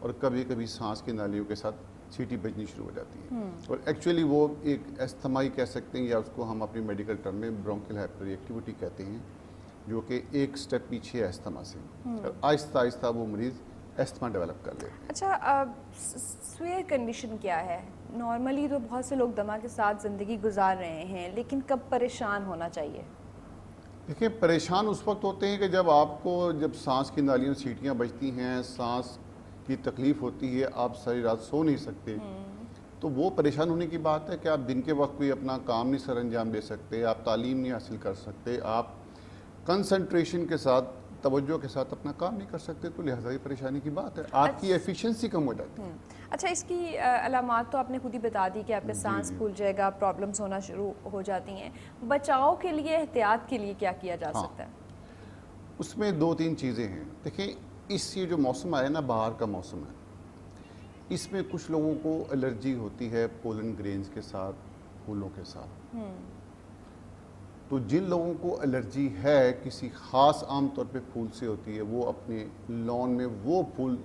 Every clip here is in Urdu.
اور کبھی کبھی سانس کی نالیوں کے ساتھ سیٹی بجنی شروع ہو جاتی ہے، اور ایکچولی وہ ایک استھمائی کہہ سکتے ہیں، یا اس کو ہم اپنی میڈیکل ٹرم میں برونکل ہائپر ایکٹیویٹی کہتے ہیں، جو کہ ایک سٹیپ پیچھے ہے استھما سے، اور آہستہ آہستہ وہ مریض استھما ڈیولپ کر لیتے ہیں۔ اچھا، سویئر کنڈیشن کیا ہے؟ نارملی تو بہت سے لوگ دما کے ساتھ زندگی گزار رہے ہیں، لیکن کب پریشان ہونا چاہیے؟ دیکھیں، پریشان اس وقت ہوتے ہیں کہ جب سانس کی نالیوں سیٹیاں بجتی ہیں، سانس کی تکلیف ہوتی ہے، آپ ساری رات سو نہیں سکتے، تو وہ پریشان ہونے کی بات ہے کہ آپ دن کے وقت کوئی اپنا کام نہیں سر انجام دے سکتے، آپ تعلیم نہیں حاصل کر سکتے، آپ کنسنٹریشن کے ساتھ، توجہ کے ساتھ اپنا کام نہیں کر سکتے، تو لہٰذا یہ پریشانی کی بات ہے، آپ کی ایفیشنسی کم ہو جاتی ہے۔ اچھا، اس کی علامات تو آپ نے خود ہی بتا دی کہ آپ کا سانس پھول جائے گا، پرابلمز ہونا شروع ہو جاتی ہیں۔ بچاؤ کے لیے، احتیاط کے لیے کیا کیا جا سکتا ہے؟ اس میں 2-3 چیزیں ہیں۔ دیکھیں، یہ جو موسم آیا نا، باہر کا موسم ہے، اس میں کچھ لوگوں کو الرجی ہوتی ہے پولن گرینز کے ساتھ، پھولوں کے ساتھ، تو جن لوگوں کو الرجی ہے کسی خاص عام طور پہ پھول سے ہوتی ہے، وہ اپنے لان میں وہ پھول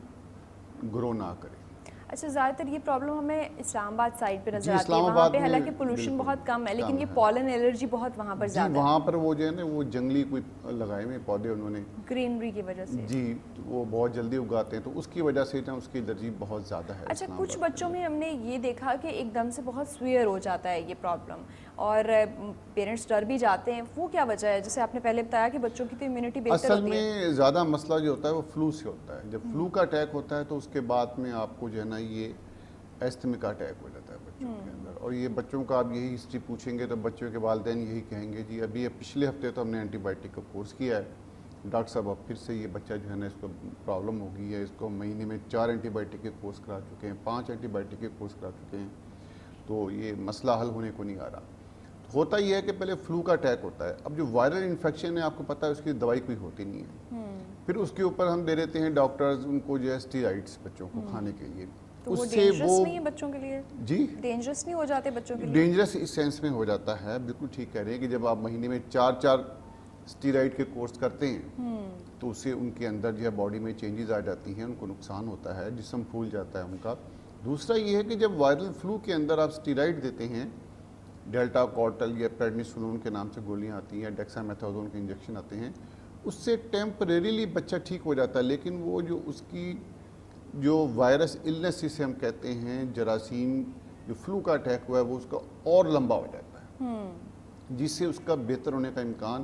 گرو نہ کریں۔ اچھا، زیادہ تر یہ پرابلم ہمیں اسلام آباد سائڈ پہ نظر آتی ہے، اسلام وہاں آباد پہ میں حالانکہ پولوشن بہت کم ہے، لیکن یہ پالن الرجی بہت وہاں پر زیادہ ہے۔ وہاں پر وہ جو ہے نا، وہ جنگلی کوئی لگائے ہوئے پودے انہوں نے، گرینری کی وجہ سے، جی، وہ بہت جلدی اگاتے ہیں، تو اس کی وجہ سے اس کی الرجی بہت زیادہ ہے۔ اچھا، کچھ بچوں میں ہم نے یہ دیکھا کہ ایک دم سے بہت سویئر ہو جاتا ہے یہ پرابلم، اور پیرنٹس ڈر بھی جاتے ہیں، وہ کیا وجہ ہے؟ جیسے آپ نے پہلے بتایا کہ بچوں کی تو امیونٹی بہتر اصل ہوتی ہے۔ میں زیادہ مسئلہ جو ہوتا ہے وہ فلو سے ہوتا ہے۔ جب فلو کا اٹیک ہوتا ہے تو اس کے بعد میں آپ کو جو ہے نا یہ ایستھما کا اٹیک ہو جاتا ہے بچوں کے اندر، اور یہ بچوں کا آپ یہی ہسٹری پوچھیں گے تو بچوں کے والدین یہی کہیں گے جی ابھی پچھلے ہفتے تو ہم نے اینٹی بائیوٹک کا کورس کیا ہے ڈاکٹر صاحب، اب پھر سے یہ بچہ جو ہے نا اس کو پرابلم ہو گئی ہے، اس کو مہینے میں 4 اینٹی بائیوٹک کے کورس کرا چکے ہیں، 5 اینٹی بائیوٹک کے کورس کرا چکے ہیں، تو یہ مسئلہ حل ہونے کو نہیں آ رہا۔ ہوتا یہ ہے کہ پہلے فلو کا اٹیک ہوتا ہے، اب جو وائرل انفیکشن ہے آپ کو پتہ ہے اس کی دوائی کوئی ہوتی نہیں ہے، پھر اس کے اوپر ہم دے دیتے ہیں ڈاکٹرز ان کو جو ہے اسٹیرائڈس بچوں کو کھانے کے لیے، تو وہ ڈینجرس نہیں ہے بچوں کے لیے؟ جی، ڈینجرس نہیں ہو جاتے بچوں کے لیے؟ ڈینجرس اس سینس میں ہو جاتا ہے، بالکل ٹھیک کہہ رہے ہیں کہ جب آپ مہینے میں 4 اسٹیرائڈ کے کورس کرتے ہیں تو اس سے ان کے اندر جو ہے باڈی میں چینجز آ جاتی ہیں، ان کو نقصان ہوتا ہے، جسم پھول جاتا ہے ان کا۔ دوسرا یہ ہے کہ جب وائرل فلو کے اندر آپ اسٹیرائڈ دیتے ہیں، ڈیلٹا کارٹل یا پیڈنیسولون کے نام سے گولیاں آتی ہیں، ڈیکسا میتھازون کے انجیکشن آتے ہیں، اس سے ٹیمپریریلی بچہ ٹھیک ہو جاتا ہے، لیکن وہ جو اس کی جو وائرس النس جسے ہم کہتے ہیں، جراثیم جو فلو کا اٹیک ہوا ہے، وہ اس کا اور لمبا ہو جاتا ہے، جس سے اس کا بہتر ہونے کا امکان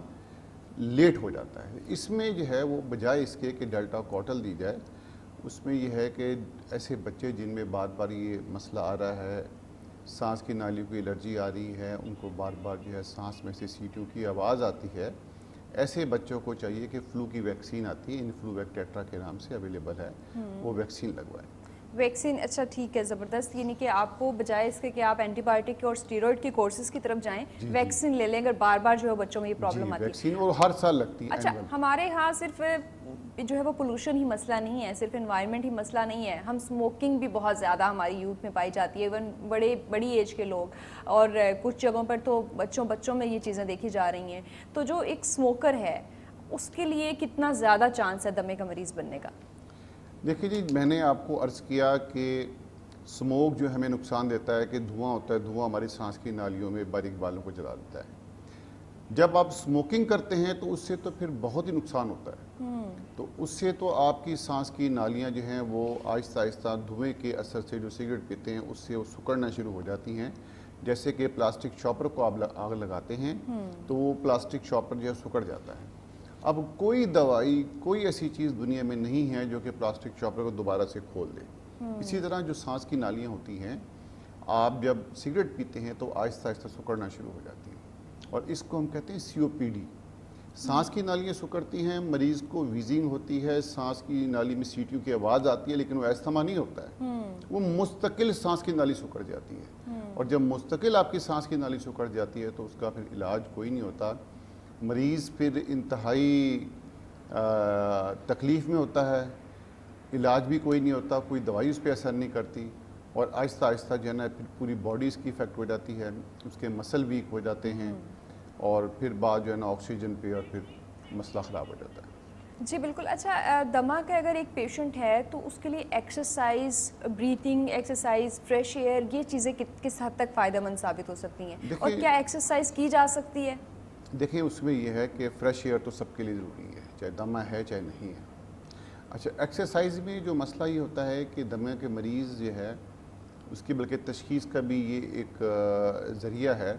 لیٹ ہو جاتا ہے۔ اس میں جو ہے وہ بجائے اس کے کہ ڈیلٹا کارٹل دی جائے، اس میں یہ ہے کہ ایسے بچے جن میں بار بار یہ مسئلہ آ رہا ہے، سانس کی نالیوں کی الرجی آ رہی ہے، ان کو بار بار جو ہے سانس میں سے سیٹیوں کی آواز آتی ہے، ایسے بچوں کو چاہیے کہ فلو کی ویکسین آتی ہے، انفلوویک ٹیٹرا کے نام سے اویلیبل ہے، وہ ویکسین لگوائیں۔ ویکسین، اچھا ٹھیک ہے، زبردست، یعنی کہ آپ کو بجائے اس کے کہ آپ اینٹی بایوٹک اور اسٹیرائڈ کے کورسز کی طرف جائیں، ویکسین لے لیں اگر بار بار جو ہے بچوں میں یہ پرابلم آتی ہے۔ ویکسین اور ہر سال لگتی ہے۔ اچھا، ہمارے ہاں صرف جو ہے وہ پولوشن ہی مسئلہ نہیں ہے، صرف انوائرمنٹ ہی مسئلہ نہیں ہے، ہم اسموکنگ بھی بہت زیادہ ہماری یوتھ میں پائی جاتی ہے، ایون بڑی ایج کے لوگ، اور کچھ جگہوں پر تو بچوں میں یہ چیزیں دیکھی جا رہی ہیں، تو جو ایک اسموکر ہے اس کے لیے کتنا زیادہ چانس ہے دمے کا مریض بننے کا؟ دیکھیے جی، میں نے آپ کو عرض کیا کہ اسموک جو ہمیں نقصان دیتا ہے کہ دھواں ہوتا ہے، دھواں ہماری سانس کی نالیوں میں باریک بالوں کو جلا دیتا ہے۔ جب آپ اسموکنگ کرتے ہیں تو اس سے تو پھر بہت ہی نقصان ہوتا ہے، تو اس سے تو آپ کی سانس کی نالیاں جو ہیں وہ آہستہ آہستہ دھوئیں کے اثر سے، جو سگریٹ پیتے ہیں اس سے وہ سکڑنا شروع ہو جاتی ہیں، جیسے کہ پلاسٹک شاپر کو آپ آگ لگاتے ہیں تو وہ پلاسٹک شاپر جو ہے سکڑ جاتا ہے۔ اب کوئی دوائی، کوئی ایسی چیز دنیا میں نہیں ہے جو کہ پلاسٹک شاپر کو دوبارہ سے کھول دے۔ اسی طرح جو سانس کی نالیاں ہوتی ہیں، آپ جب سگریٹ پیتے ہیں تو آہستہ آہستہ سکڑنا شروع ہو جاتی ہیں، اور اس کو ہم کہتے ہیں COPD۔ سانس کی نالیاں سکڑتی ہیں، مریض کو ویزنگ ہوتی ہے، سانس کی نالی میں سیٹیوں کی آواز آتی ہے، لیکن وہ استھما نہیں ہوتا ہے، وہ مستقل سانس کی نالی سکڑ جاتی ہے، اور جب مستقل آپ کی سانس کی نالی سکڑ جاتی ہے تو اس کا پھر علاج کوئی نہیں ہوتا، مریض پھر انتہائی تکلیف میں ہوتا ہے، علاج بھی کوئی نہیں ہوتا، کوئی دوائی اس پہ اثر نہیں کرتی، اور آہستہ آہستہ جو ہے نا پھر پوری باڈی اس کی افیکٹ ہو جاتی ہے، اس کے مسل ویک ہو جاتے ہیں، اور پھر بعد جو ہے نا آکسیجن پہ، اور پھر مسئلہ خراب ہو جاتا ہے۔ جی بالکل. اچھا دمہ کا اگر ایک پیشنٹ ہے تو اس کے لیے exercise, breathing exercise, fresh air, یہ چیزیں کس حد تک فائدہ مند ثابت ہو سکتی ہیں اور کیا ایکسرسائز کی جا سکتی ہے؟ دیکھیں اس میں یہ ہے کہ فریش ایئر تو سب کے لیے ضروری ہے، چاہے دمہ ہے چاہے نہیں ہے. اچھا ایکسرسائز میں جو مسئلہ یہ ہوتا ہے کہ دمہ کے مریض جو ہے اس کی بلکہ تشخیص کا بھی یہ ایک ذریعہ ہے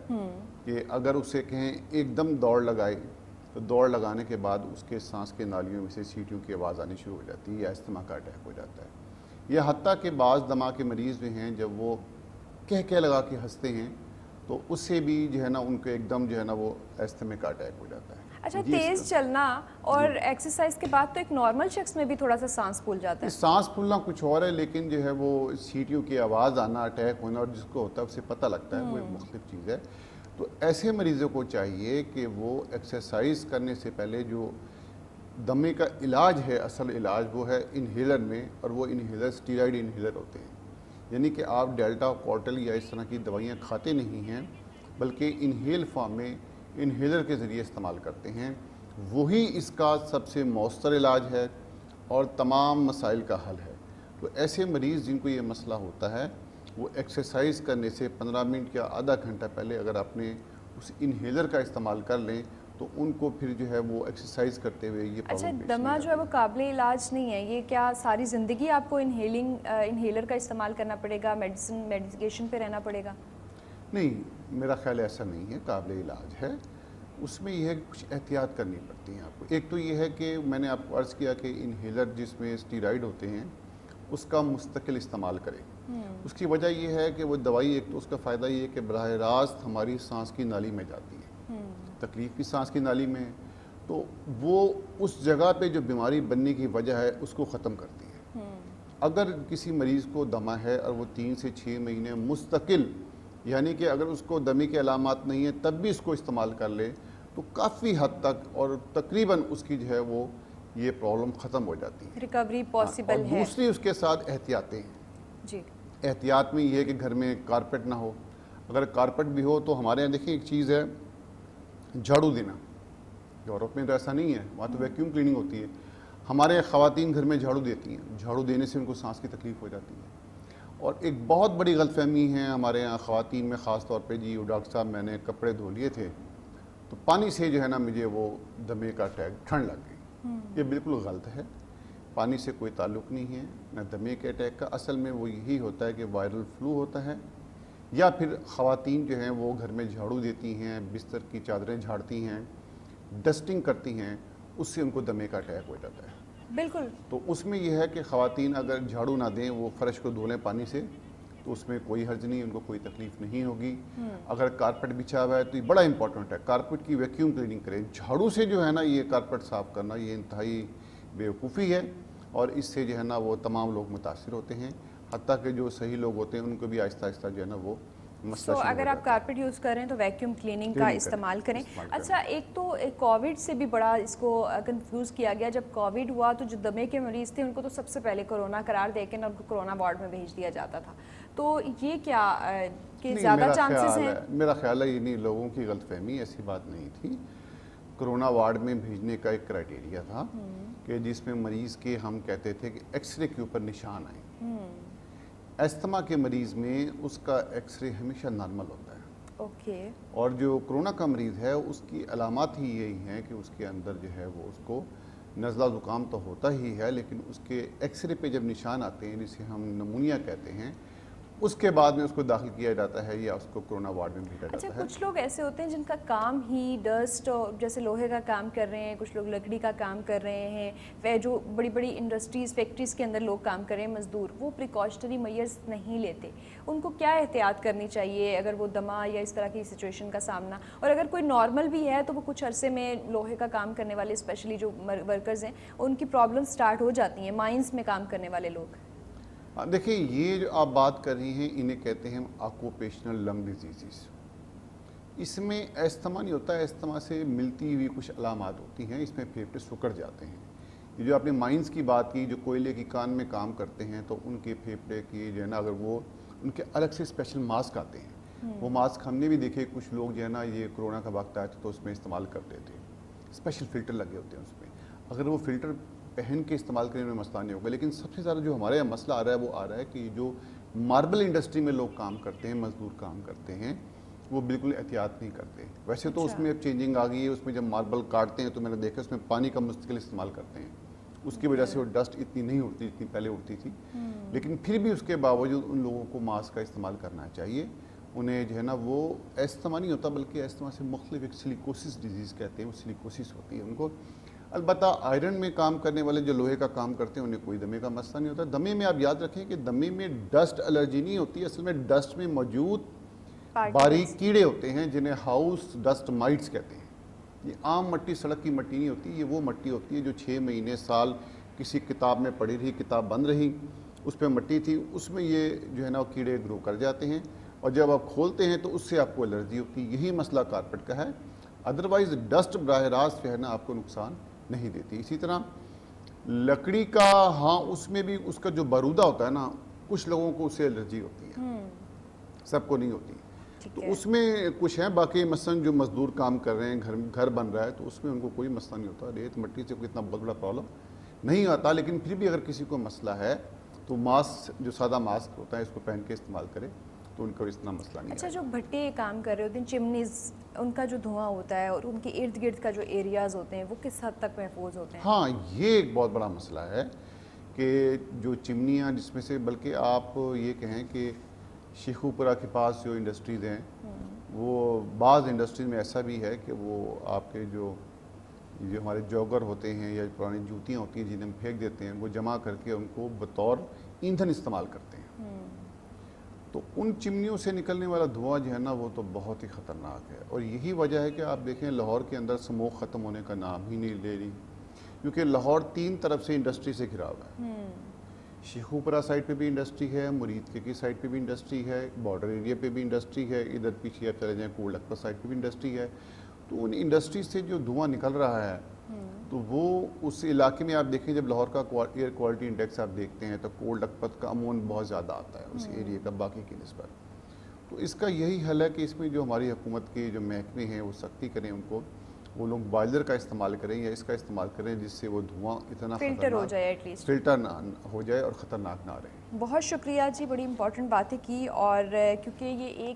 کہ اگر اسے کہیں ایک دم دوڑ لگائے تو دوڑ لگانے کے بعد اس کے سانس کے نالیوں میں سے سیٹیوں کی آواز آنی شروع ہو جاتی ہے یا استھما کا اٹیک ہو جاتا ہے. یا حتیٰ کہ بعض دمہ کے مریض جو ہیں جب وہ کہہ لگا کے ہنستے ہیں تو اس سے بھی جو ہے نا ان کو ایک دم جو ہے نا وہ استھما کا اٹیک ہو جاتا ہے. اچھا تیز چلنا اور ایکسرسائز کے بعد تو ایک نارمل شخص میں بھی تھوڑا سا سانس پھول جاتا ہے. سانس پھولنا کچھ اور ہے لیکن جو ہے وہ سیٹیوں کی آواز آنا، اٹیک ہونا اور جس کو ہوتا ہے اسے پتہ لگتا ہے، وہ ایک مختلف چیز ہے. تو ایسے مریضوں کو چاہیے کہ وہ ایکسرسائز کرنے سے پہلے جو دمے کا علاج ہے، اصل علاج وہ ہے انہیلر میں، اور وہ انہیلر اسٹیرائڈ انہیلر ہوتے ہیں. یعنی کہ آپ ڈیلٹا کورٹل یا اس طرح کی دوائیاں کھاتے نہیں ہیں بلکہ انہیل فارم میں انہیلر کے ذریعے استعمال کرتے ہیں. وہی اس کا سب سے مؤثر علاج ہے اور تمام مسائل کا حل ہے. تو ایسے مریض جن کو یہ مسئلہ ہوتا ہے وہ ایکسرسائز کرنے سے 15 منٹ یا آدھا گھنٹہ پہلے اگر آپ نے اس انہیلر کا استعمال کر لیں تو ان کو پھر جو ہے وہ ایکسرسائز کرتے ہوئے یہ اچھا پرابلم پیش دمہ جو ہے وہ قابل علاج نہیں ہے، یہ کیا ساری زندگی آپ کو انہیلر کا استعمال کرنا پڑے گا، میڈیکیشن پہ رہنا پڑے گا؟ نہیں، میرا خیال ایسا نہیں ہے، قابل علاج ہے. اس میں یہ ہے کہ کچھ احتیاط کرنی پڑتی ہیں آپ کو. ایک تو یہ ہے کہ میں نے آپ کو عرض کیا کہ انہیلر جس میں اسٹیرائڈ ہوتے ہیں اس کا مستقل استعمال کریں. اس کی وجہ یہ ہے کہ وہ دوائی، ایک تو اس کا فائدہ یہ ہے کہ براہ راست ہماری سانس کی نالی میں جاتی ہے، تکلیف بھی سانس کی نالی میں ہے، تو وہ اس جگہ پہ جو بیماری بننے کی وجہ ہے اس کو ختم کرتی ہے. اگر کسی مریض کو دمہ ہے اور وہ 3 سے 6 مہینے مستقل، یعنی کہ اگر اس کو دمے کے علامات نہیں ہیں تب بھی اس کو استعمال کر لے تو کافی حد تک اور تقریباً اس کی جو ہے وہ یہ پرابلم ختم ہو جاتی ہے، ریکوری پاسبل ہے. اور دوسری اس کے ساتھ احتیاطیں ہیں. جی احتیاط میں یہ ہے کہ گھر میں کارپیٹ نہ ہو. اگر کارپیٹ بھی ہو تو ہمارے یہاں دیکھیں ایک چیز ہے جھاڑو دینا. یورپ میں تو ایسا نہیں ہے، وہاں تو ویکیوم کلیننگ ہوتی ہے. ہمارے یہاں خواتین گھر میں جھاڑو دیتی ہیں، جھاڑو دینے سے ان کو سانس کی تکلیف ہو جاتی ہے. اور ایک بہت بڑی غلط فہمی ہے ہمارے یہاں خواتین میں خاص طور پہ، جی ڈاکٹر صاحب میں نے کپڑے دھو لیے تھے تو پانی سے جو ہے نا مجھے وہ دمے کا اٹیک، ٹھنڈ لگ گئی. یہ بالکل غلط ہے. پانی سے کوئی تعلق نہیں ہے نہ دمے کے اٹیک کا. اصل میں وہ یہی ہوتا ہے کہ وائرل فلو ہوتا ہے، یا پھر خواتین جو ہیں وہ گھر میں جھاڑو دیتی ہیں، بستر کی چادریں جھاڑتی ہیں، ڈسٹنگ کرتی ہیں، اس سے ان کو دمے کا اٹیک ہو جاتا ہے. بالکل. تو اس میں یہ ہے کہ خواتین اگر جھاڑو نہ دیں، وہ فرش کو دھو لیں پانی سے تو اس میں کوئی حرج نہیں، ان کو کوئی تکلیف نہیں ہوگی. اگر کارپیٹ بچھا ہوا ہے تو یہ بڑا امپورٹنٹ ہے، کارپیٹ کی ویکیوم کلیننگ کریں. جھاڑو سے جو ہے نا یہ کارپیٹ صاف کرنا یہ انتہائی بیوقوفی ہے اور اس سے جو ہے نا وہ تمام لوگ متاثر ہوتے ہیں، حتیٰ کہ جو صحیح لوگ ہوتے ہیں ان کو بھی آہستہ آہستہ جو ہے نا وہ مسئلہ شروع اگر آپ کارپیٹ یوز کریں تو ویکیوم کلیننگ کا استعمال کریں. اچھا ایک تو کووڈ سے بھی بڑا اس کو کنفیوز کیا گیا. جب کووڈ ہوا تو جو دمے کے مریض تھے ان کو تو سب سے پہلے کورونا قرار دے کے ان کو کورونا وارڈ میں بھیج دیا جاتا تھا. تو یہ کیا کہ زیادہ چانسز ہیں؟ میرا خیال ہے یہ نہیں، لوگوں کی غلط فہمی، ایسی بات نہیں تھی. کرونا وارڈ میں بھیجنے کا ایک کرائٹیریا تھا کہ جس میں مریض کے ہم کہتے تھے کہ ایکس رے کے اوپر نشان آئیں. استھما کے مریض میں اس کا ایکس رے ہمیشہ نارمل ہوتا ہے. اوکے. اور جو کرونا کا مریض ہے اس کی علامات ہی یہی ہیں کہ اس کے اندر جو ہے وہ اس کو نزلہ زکام تو ہوتا ہی ہے، لیکن اس کے ایکس رے پہ جب نشان آتے ہیں جسے ہم نمونیا کہتے ہیں، اس کے بعد میں اس کو داخل کیا جاتا ہے یا اس کو کرونا وارڈ میں بھیجا جاتا ہے. اچھا کچھ لوگ ایسے ہوتے ہیں جن کا کام ہی ڈسٹ اور جیسے لوہے کا کام کر رہے ہیں، کچھ لوگ لکڑی کا کام کر رہے ہیں، وہ جو بڑی بڑی انڈسٹریز فیکٹریز کے اندر لوگ کام کر رہے ہیں مزدور، وہ پریکاشنری میئرز نہیں لیتے. ان کو کیا احتیاط کرنی چاہیے اگر وہ دمہ یا اس طرح کی سچویشن کا سامنا، اور اگر کوئی نارمل بھی ہے تو وہ کچھ عرصے میں لوہے کا کام کرنے والے اسپیشلی جو ورکرز ہیں ان کی پرابلم سٹارٹ ہو جاتی ہیں، مائنز میں کام کرنے والے لوگ؟ دیکھیں یہ جو آپ بات کر رہی ہیں انہیں کہتے ہیں آکوپیشنل لنگ ڈیزیزز. اس میں استھما نہیں ہوتا ہے، استھما سے ملتی ہوئی کچھ علامات ہوتی ہیں، اس میں پھیپھڑے سکڑ جاتے ہیں. یہ جو آپ نے مائنز کی بات کی، جو کوئلے کی کان میں کام کرتے ہیں تو ان کے پھیپھڑے کی جو ہے نا اگر وہ ان کے الگ سے اسپیشل ماسک آتے ہیں، وہ ماسک ہم نے بھی دیکھے کچھ لوگ جو ہے نا یہ کرونا کا وقت آیا تو اس میں استعمال کرتے تھے، اسپیشل فلٹر لگے ہوتے ہیں اس میں. اگر وہ فلٹر پہن کے استعمال کرنے میں مسئلہ نہیں ہوگا. لیکن سب سے زیادہ جو ہمارے یہاں مسئلہ آ رہا ہے وہ آ رہا ہے کہ جو ماربل انڈسٹری میں لوگ کام کرتے ہیں, مزدور کام کرتے ہیں, وہ بالکل احتیاط نہیں کرتے. ویسے تو اس میں اب چینجنگ آ گئی ہے, اس میں جب ماربل کاٹتے ہیں تو میں نے دیکھا اس میں پانی کا مستقل استعمال کرتے ہیں, اس کی وجہ سے وہ ڈسٹ اتنی نہیں اڑتی جتنی پہلے اڑتی تھی. لیکن پھر بھی اس کے باوجود ان لوگوں کو ماسک کا استعمال کرنا چاہیے. انہیں جو ہے نا وہ ایستما نہیں ہوتا بلکہ ایستما سے مختلف ایک سلیکوسس ڈیزیز کہتے ہیں, وہ سلیکوسس ہوتی ہے ان کو. البتہ آئرن میں کام کرنے والے جو لوہے کا کام کرتے ہیں انہیں کوئی دمے کا مسئلہ نہیں ہوتا. دمے میں آپ یاد رکھیں کہ دمے میں ڈسٹ الرجی نہیں ہوتی, اصل میں ڈسٹ میں موجود باریک کیڑے ہوتے ہیں جنہیں ہاؤس ڈسٹ مائٹس کہتے ہیں. یہ عام مٹی سڑک کی مٹی نہیں ہوتی, یہ وہ مٹی ہوتی ہے جو 6 مہینے سال کسی کتاب میں پڑھی رہی, کتاب بند رہی, اس پہ مٹی تھی, اس میں یہ جو ہے نا کیڑے گرو کر جاتے ہیں اور جب آپ کھولتے ہیں تو اس سے آپ کو الرجی ہوتی ہے. یہی مسئلہ کارپیٹ کا ہے. ادروائز ڈسٹ براہ راست جو ہے نا آپ کو نقصان نہیں دیتی. اسی طرح لکڑی کا, ہاں اس میں بھی اس کا جو بارودہ ہوتا ہے نا, کچھ لوگوں کو اس سے الرجی ہوتی ہے, سب کو نہیں ہوتی. تو اس میں کچھ ہیں, باقی مثلاً جو مزدور کام کر رہے ہیں, گھر بن رہا ہے تو اس میں ان کو کوئی مسئلہ نہیں ہوتا. ریت مٹی سے کوئی اتنا بہت بڑا پرابلم نہیں آتا. لیکن پھر بھی اگر کسی کو مسئلہ ہے تو ماسک, جو سادہ ماسک ہوتا ہے, اس کو پہن کے استعمال کرے تو ان کا اتنا مسئلہ نہیں. اچھا, جو بھٹے کام کر رہے ہوتے ہیں, چمنیز, ان کا جو دھواں ہوتا ہے اور ان کے ارد گرد کا جو ایریاز ہوتے ہیں وہ کس حد تک محفوظ ہوتے ہیں؟ ہاں, یہ ایک بہت بڑا مسئلہ ہے کہ جو چمنیاں, جس میں سے بلکہ آپ یہ کہیں کہ شیخوپورہ کے پاس جو انڈسٹریز ہیں, وہ بعض انڈسٹریز میں ایسا بھی ہے کہ وہ آپ کے جو ہمارے جوگر ہوتے ہیں یا پرانی جوتیاں ہوتی ہیں جنہیں ہم پھینک دیتے ہیں, وہ جمع کر کے ان کو بطور ایندھن استعمال کرتے ہیں. تو ان چمنیوں سے نکلنے والا دھواں جو ہے نا وہ تو بہت ہی خطرناک ہے. اور یہی وجہ ہے کہ آپ دیکھیں لاہور کے اندر اسموک ختم ہونے کا نام ہی نہیں لے رہی, کیونکہ لاہور 3 طرف سے انڈسٹری سے گھرا ہوا ہے. شیخوپورہ سائڈ پہ بھی انڈسٹری ہے, مرید کی سائڈ پہ بھی انڈسٹری ہے, بارڈر ایریا پہ بھی انڈسٹری ہے, ادھر پیچھے آپ چلے جائیں کوڑ لکھپت سائڈ پہ بھی انڈسٹری ہے. تو ان انڈسٹری سے جو دھواں نکل رہا ہے تو وہ اس علاقے میں آپ دیکھیں, جب لاہور کا ایئر کوالٹی انڈیکس آپ دیکھتے ہیں تو کوڑ لکھپت کا امون بہت زیادہ آتا ہے اس ایریے کا باقی کی نسبت. تو اس کا یہی حل ہے کہ اس میں جو ہماری حکومت کے جو محکمے ہیں وہ سختی کریں, ان کو وہ لوگ بائلر کا استعمال کریں یا اس کا استعمال کریں جس سے وہ دھواں اتنا فلٹر ہو جائے, ایٹ لیسٹ فلٹر نہ ہو جائے اور خطرناک نہ رہے. بہت شکریہ جی, بڑی امپورٹنٹ باتیں کی. اور کیونکہ یہ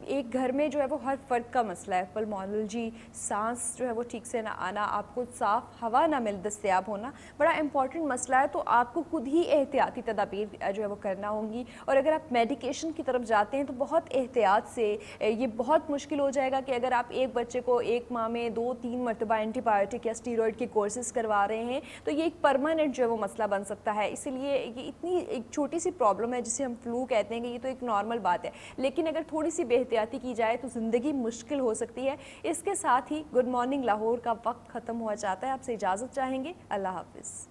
ایک گھر میں جو ہے وہ ہر فرد کا مسئلہ ہے, پلمونالوجی, سانس جو ہے وہ ٹھیک سے نہ آنا, آپ کو صاف ہوا نہ دستیاب ہونا, بڑا امپورٹنٹ مسئلہ ہے. تو آپ کو خود ہی احتیاطی تدابیر جو ہے وہ کرنا ہوں گی. اور اگر آپ میڈیکیشن کی طرف جاتے ہیں تو بہت احتیاط سے, یہ بہت مشکل ہو جائے گا کہ اگر آپ ایک بچے کو ایک ماہ میں 2-3 مرتبہ اینٹی بایوٹک یا اسٹیرائڈ کے کورسز کروا رہے ہیں تو یہ ایک پرماننٹ جو ہے وہ مسئلہ بن سکتا ہے. اسی لیے یہ اتنی ایک چھوٹی سی پرابلم ہے جسے ہم فلو کہتے ہیں کہ یہ تو ایک نارمل بات ہے, لیکن اگر تھوڑی سی بے احتیاطی کی جائے تو زندگی مشکل ہو سکتی ہے. اس کے ساتھ ہی گڈ مارننگ لاہور کا وقت ختم ہوا جاتا ہے. آپ سے اجازت چاہیں گے. اللہ حافظ.